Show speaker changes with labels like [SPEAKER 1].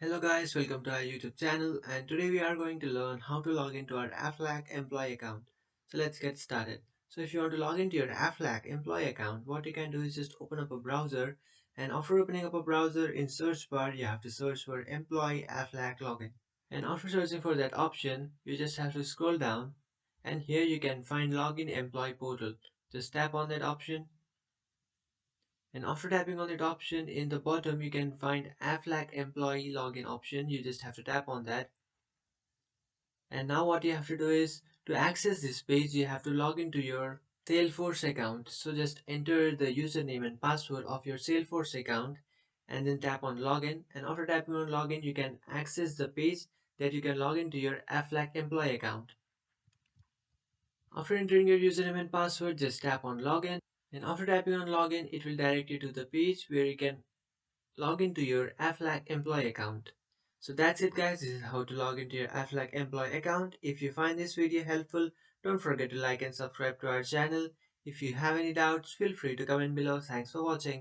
[SPEAKER 1] Hello guys, welcome to our YouTube channel, and today we are going to learn how to log into our Aflac employee account. So let's get started. So if you want to log into your Aflac employee account, what you can do is just open up a browser, and after opening up a browser in search bar you have to search for employee Aflac login. And after searching for that option, you just have to scroll down, and here you can find login employee portal. Just tap on that option, and after tapping on that option, in the bottom you can find Aflac employee login option. You just have to tap on that. And now what you have to do is to access this page, you have to log into your Salesforce account. So just enter the username and password of your Salesforce account and then tap on login. And after tapping on login, you can access the page that you can log into your Aflac employee account. After entering your username and password, just tap on login. And after tapping on login, it will direct you to the page where you can log into your Aflac employee account. So that's it guys, this is how to log into your Aflac employee account. If you find this video helpful, don't forget to like and subscribe to our channel. If you have any doubts, feel free to comment below. Thanks for watching.